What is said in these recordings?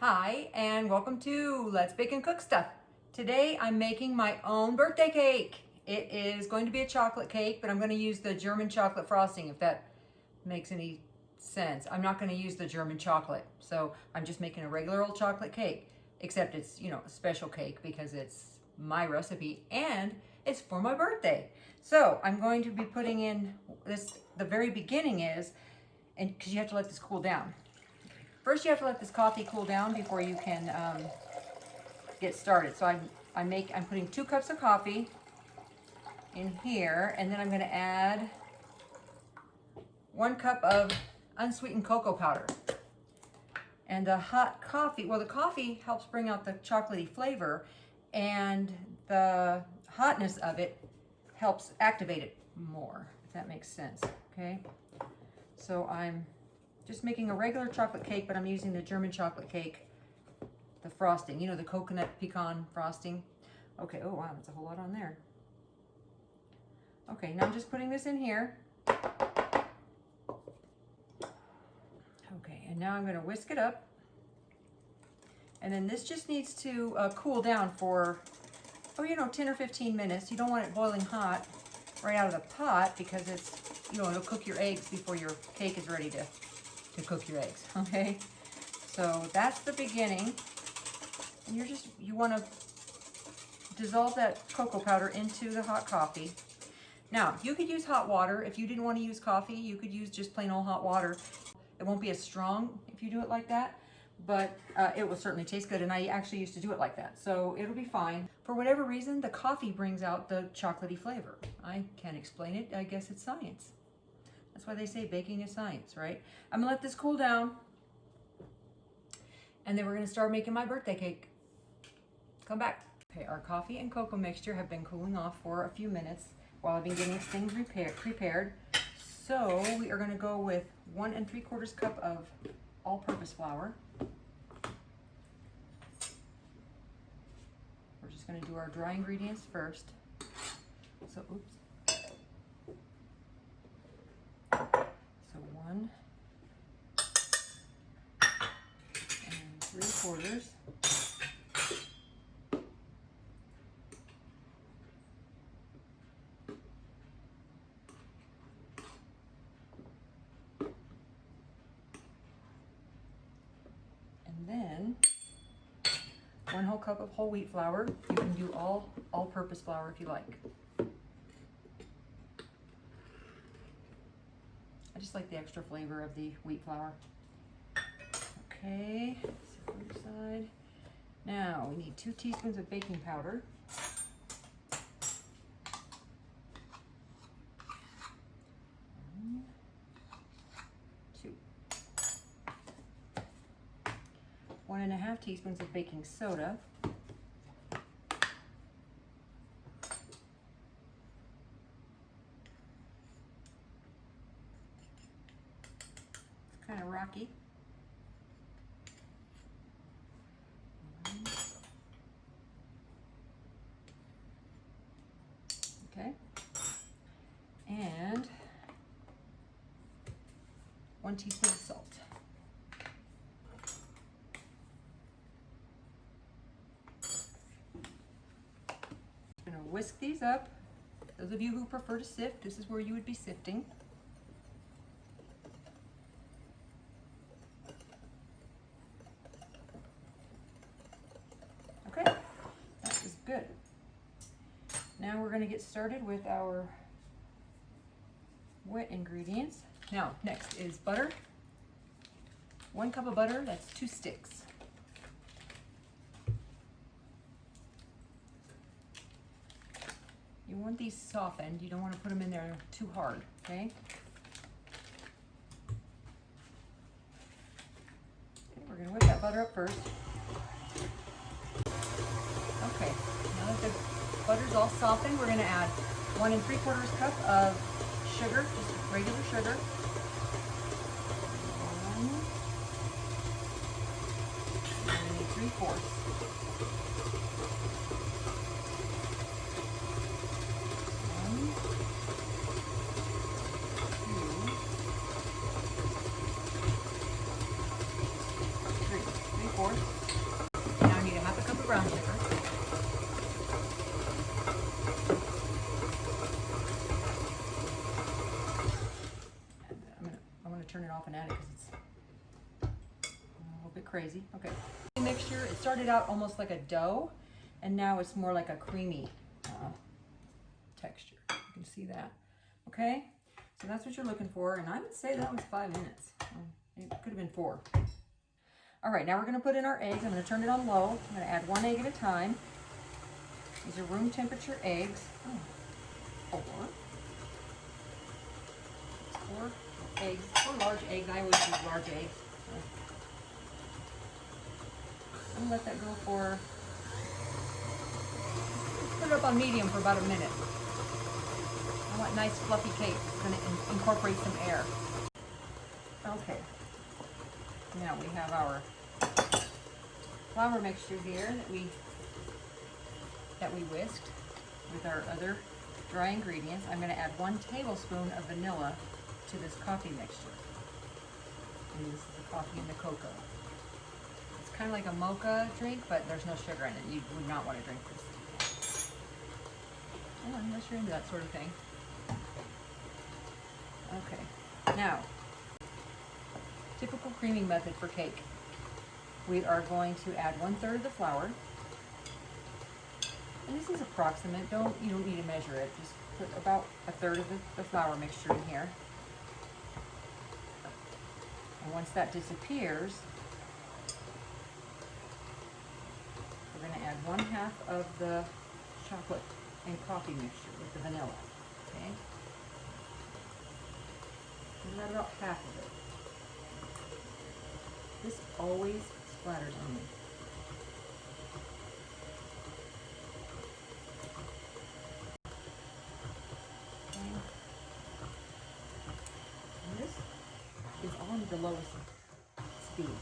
Hi, and welcome to Let's Bake and Cook Stuff. Today I'm making my own birthday cake. It is going to be a chocolate cake, but I'm going to use the German chocolate frosting, if that makes any sense. I'm not going to use the German chocolate, so I'm just making a regular old chocolate cake, except it's, a special cake because it's my recipe and it's for my birthday. So I'm going to be putting in this, the very beginning is, and because you have to let this cool down. First, you have to let this coffee cool down before you can get started. So I'm putting 2 cups of coffee in here, and then I'm going to add 1 cup of unsweetened cocoa powder. And the hot coffee, well, the coffee helps bring out the chocolatey flavor, and the hotness of it helps activate it more, if that makes sense. Okay, so I'm just making a regular chocolate cake, but I'm using the German chocolate cake, the frosting, the coconut pecan frosting. Okay, oh wow, that's a whole lot on there. Okay, now I'm just putting this in here. Okay, and now I'm going to whisk it up. And then this just needs to cool down for, 10 or 15 minutes. You don't want it boiling hot right out of the pot because it's, it'll cook your eggs before your cake is ready to cook your eggs, okay? So that's the beginning. And you want to dissolve that cocoa powder into the hot coffee. Now, you could use hot water. If you didn't want to use coffee, you could use just plain old hot water. It won't be as strong if you do it like that, but it will certainly taste good, and I actually used to do it like that, so it'll be fine. For whatever reason, the coffee brings out the chocolatey flavor. I can't explain it. I guess it's science. That's why they say baking is science, right? I'm gonna let this cool down, and then we're gonna start making my birthday cake. Come back. Okay, our coffee and cocoa mixture have been cooling off for a few minutes while I've been getting things prepared. So we are gonna go with 1 3/4 cup of all-purpose flour. We're just gonna do our dry ingredients first. So, oops. So 1 3/4. And then 1 whole cup of whole wheat flour. You can do all-purpose flour if you like. I just like the extra flavor of the wheat flour. Okay, so other side. Now we need 2 teaspoons of baking powder. 1, 2. 1 1/2 teaspoons of baking soda. Kind of rocky. 1. Okay. And 1 teaspoon of salt. I'm going to whisk these up. Those of you who prefer to sift, this is where you would be sifting. Okay, that is good. Now we're going to get started with our wet ingredients. Now, next is butter. 1 cup of butter, that's 2 sticks. You want these softened. You don't want to put them in there too hard, okay? Okay, we're going to whip that butter up first. Okay, now that the butter's all softened, we're going to add 1 3/4 cup of sugar, just regular sugar. 1 3/4. 3/4. flour. Now I need a half a cup of brown sugar. And I'm gonna turn it off and add it because it's a little bit crazy. Okay. Mixture, it started out almost like a dough, and now it's more like a creamy texture. You can see that. Okay, so that's what you're looking for, and I would say that was 5 minutes. It could have been 4. All right, now we're going to put in our eggs. I'm going to turn it on low. I'm going to add 1 egg at a time. These are room temperature eggs. Oh, 4 eggs. 4 large eggs. I always use large eggs. I'm gonna let that go for, put it up on medium for about a minute. I want nice fluffy cake. It's gonna incorporate some air. Okay. Now we have our flour mixture here that we whisked with our other dry ingredients. I'm gonna add 1 tablespoon of vanilla to this coffee mixture. And this is the coffee and the cocoa. Kind of like a mocha drink, but there's no sugar in it. You would not want to drink this. Oh, unless you're into that sort of thing. Okay, now, typical creaming method for cake. We are going to add 1/3 of the flour. And this is approximate. You don't need to measure it. Just put about 1/3 of the flour mixture in here. And once that disappears, we're going to add 1/2 of the chocolate and coffee mixture with the vanilla. Okay? And add about half of it. This always splatters on me. Okay. And this is on the lowest speed.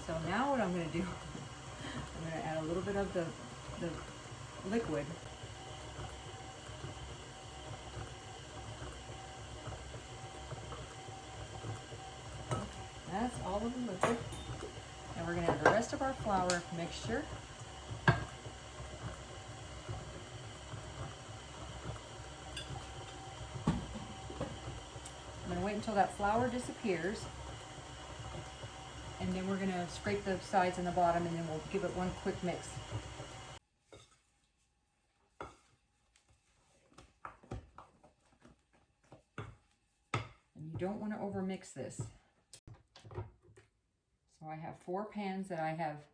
So now what I'm going to do, I'm going to add a little bit of the liquid. That's all of the liquid. And we're going to add the rest of our flour mixture. I'm going to wait until that flour disappears. And then we're going to scrape the sides and the bottom, and then we'll give it one quick mix. And you don't want to overmix this. So I have 4 pans that I have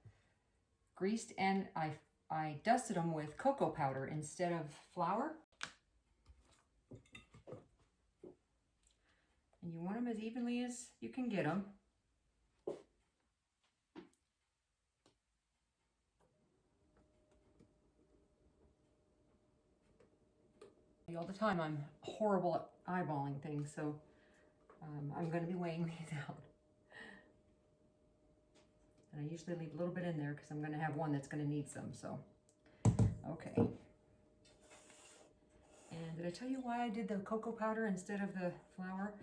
greased, and I dusted them with cocoa powder instead of flour. And you want them as evenly as you can get them. All the time I'm horrible at eyeballing things, so I'm going to be weighing these out. And I usually leave a little bit in there because I'm going to have one that's going to need some. So, okay. And did I tell you why I did the cocoa powder instead of the flour?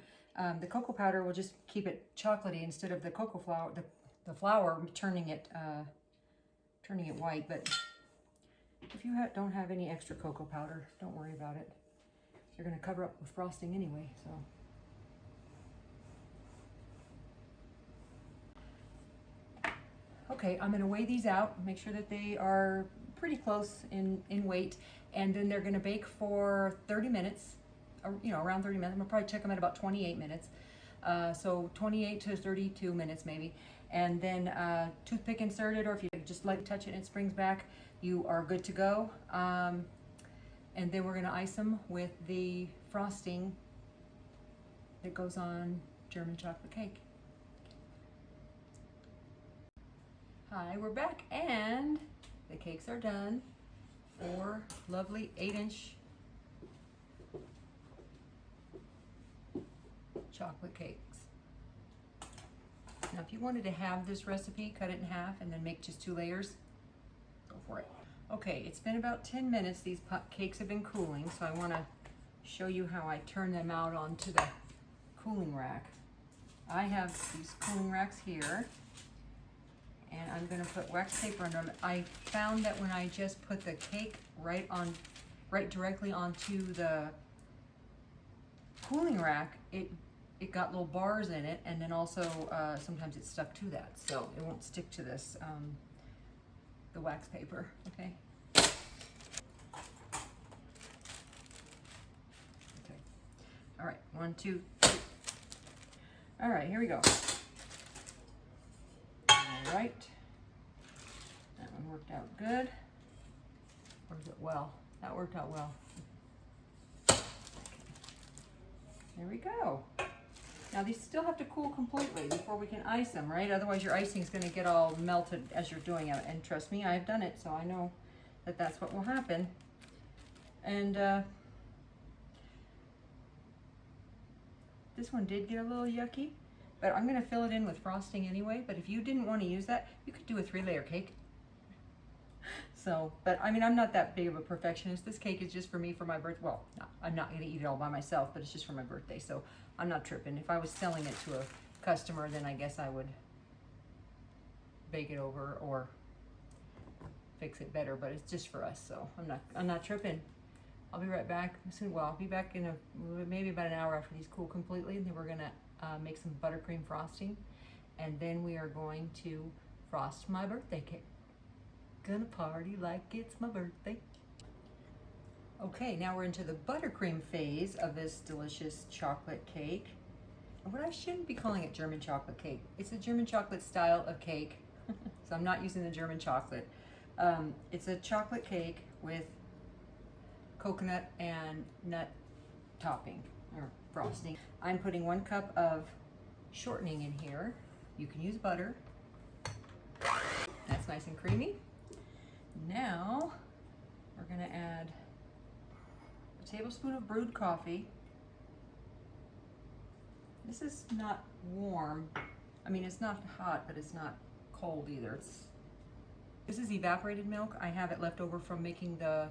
The cocoa powder will just keep it chocolatey instead of the cocoa flour, the flour turning it white. But if you don't have any extra cocoa powder, don't worry about it. You're going to cover up with frosting anyway, so. Okay, I'm going to weigh these out, make sure that they are pretty close in weight, and then they're going to bake for 30 minutes, or, around 30 minutes. I'm going to probably check them at about 28 minutes. So 28 to 32 minutes maybe. And then toothpick inserted, or if you just like touch it and it springs back, you are good to go. And then we're going to ice them with the frosting that goes on German chocolate cake. Hi, we're back, and the cakes are done. 4 lovely 8-inch chocolate cakes. Now, if you wanted to have this recipe, cut it in half and then make just 2 layers, go for it. Okay, it's been about 10 minutes. These cakes have been cooling, so I want to show you how I turn them out onto the cooling rack. I have these cooling racks here, and I'm gonna put wax paper under them. I found that when I just put the cake right directly onto the cooling rack, it got little bars in it, and then also sometimes it's stuck to that, so it won't stick to this, the wax paper, okay? Okay. All right, 1, 2, 3. All right, here we go. All right. That one worked out good. Or is it well? That worked out well. Okay. There we go. Now these still have to cool completely before we can ice them, right? Otherwise your icing is going to get all melted as you're doing it. And trust me, I've done it, so I know that that's what will happen. And this one did get a little yucky, but I'm going to fill it in with frosting anyway. But if you didn't want to use that, you could do a 3-layer cake. So, but I mean, I'm not that big of a perfectionist. This cake is just for me for my birthday. Well, no, I'm not going to eat it all by myself, but it's just for my birthday. So I'm not tripping. If I was selling it to a customer, then I guess I would bake it over or fix it better, but it's just for us. So I'm not tripping. I'll be right back soon. Well, I'll be back in maybe about an hour after these cool completely. And then we're going to make some buttercream frosting. And then we are going to frost my birthday cake. Gonna party like it's my birthday. Okay, now we're into the buttercream phase of this delicious chocolate cake. What I shouldn't be calling it German chocolate cake. It's a German chocolate style of cake, so I'm not using the German chocolate. It's a chocolate cake with coconut and nut topping or frosting. I'm putting 1 cup of shortening in here. You can use butter. That's nice and creamy. Now we're going to add a tablespoon of brewed coffee. This is not warm. I mean, it's not hot, but it's not cold either. This is evaporated milk. I have it left over from making the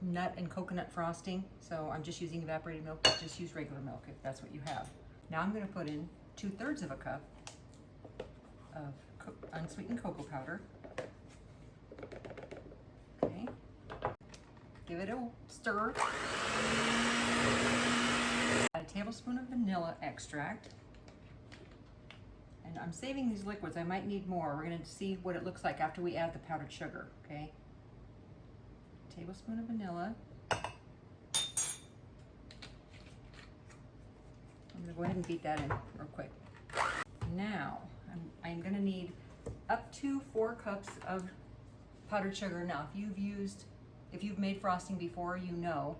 nut and coconut frosting, so I'm just using evaporated milk. Just use regular milk if that's what you have. Now I'm going to put in 2/3 of a cup of unsweetened cocoa powder. Okay, give it a stir. Add a tablespoon of vanilla extract. And I'm saving these liquids. I might need more. We're going to see what it looks like after we add the powdered sugar, okay? Tablespoon of vanilla. I'm going to go ahead and beat that in real quick. Now, I'm going to need up to 4 cups of powdered sugar. Now, if you've made frosting before, you know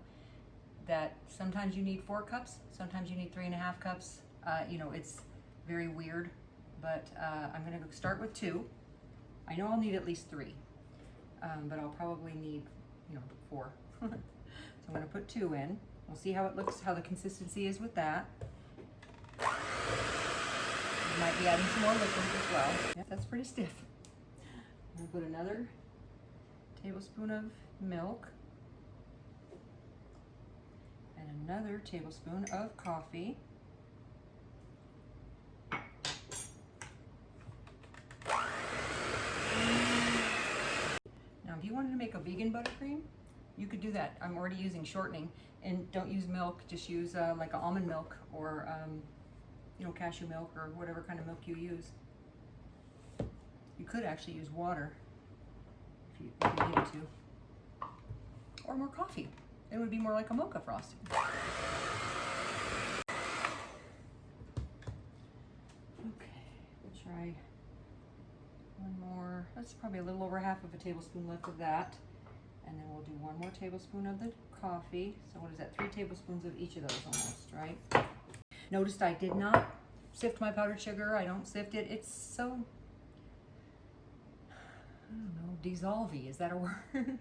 that sometimes you need 4 cups, sometimes you need 3.5 cups. You know, it's very weird, but I'm going to start with 2. I know I'll need at least 3, but I'll probably need, 4. So I'm going to put 2 in. We'll see how it looks, how the consistency is with that. You might be adding some more liquid as well. Yeah, that's pretty stiff. I'm going to put another tablespoon of milk and another tablespoon of coffee. Now, if you wanted to make a vegan buttercream, you could do that. I'm already using shortening, and don't use milk. Just use like an almond milk or cashew milk or whatever kind of milk you use. You could actually use water if you needed to, or more coffee. It would be more like a mocha frosting. Okay, we'll try one more. That's probably a little over half of a tablespoon left of that. And then we'll do 1 more tablespoon of the coffee. So what is that? 3 tablespoons of each of those almost, right? Noticed I did not sift my powdered sugar. I don't sift it. It's so, I don't know, dissolvey. Is that a word?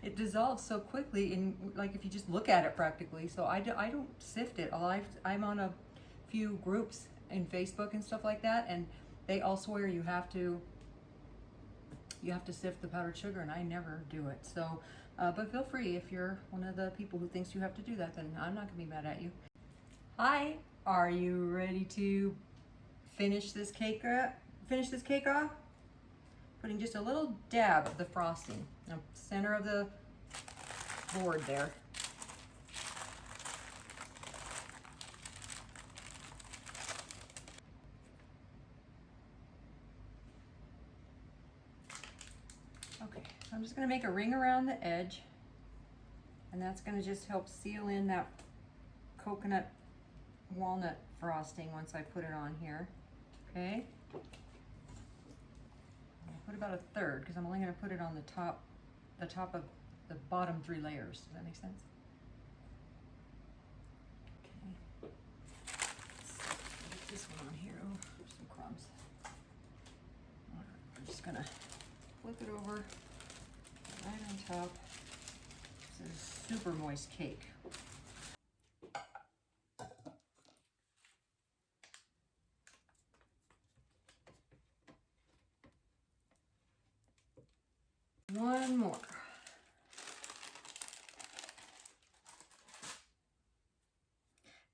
It dissolves so quickly, in like if you just look at it practically. So I don't sift it. I'm on a few groups in Facebook and stuff like that, and they all swear you have to sift the powdered sugar, and I never do it. So, but feel free if you're one of the people who thinks you have to do that, then I'm not gonna be mad at you. Hi, are you ready to finish this cake off? putting just a little dab of the frosting in the center of the board there. Okay, so I'm just going to make a ring around the edge, and that's going to just help seal in that coconut walnut frosting once I put it on here. Okay, I'll put about a third because I'm only going to put it on the top of the bottom 3 layers. Does that make sense? Okay, get this one on here. Oh, there's some crumbs. All right, I'm just going to flip it over right on top. This is super moist cake. One more.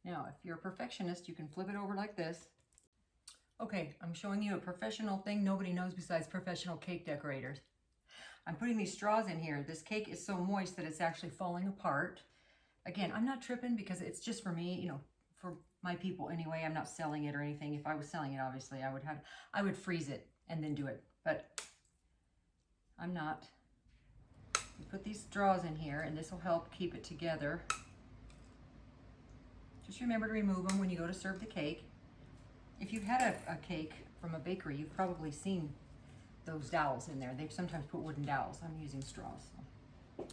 Now, if you're a perfectionist, you can flip it over like this. Okay, I'm showing you a professional thing nobody knows besides professional cake decorators. I'm putting these straws in here. This cake is so moist that it's actually falling apart. Again, I'm not tripping because it's just for me, you know, for my people anyway. I'm not selling it or anything. If I was selling it, obviously, I would freeze it and then do it, but I'm not. You put these straws in here and this will help keep it together. Just remember to remove them when you go to serve the cake. If you've had a cake from a bakery, you've probably seen those dowels in there. They sometimes put wooden dowels. I'm using straws. So.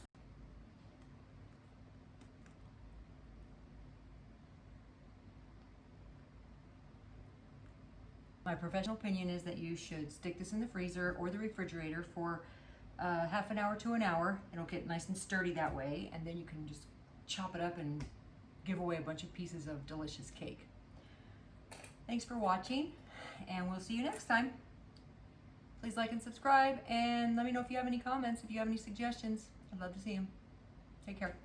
My professional opinion is that you should stick this in the freezer or the refrigerator for half an hour to an hour. It'll get nice and sturdy that way, and then you can just chop it up and give away a bunch of pieces of delicious cake. Thanks for watching, and we'll see you next time. Please like and subscribe, and let me know if you have any comments, if you have any suggestions. I'd love to see them. Take care.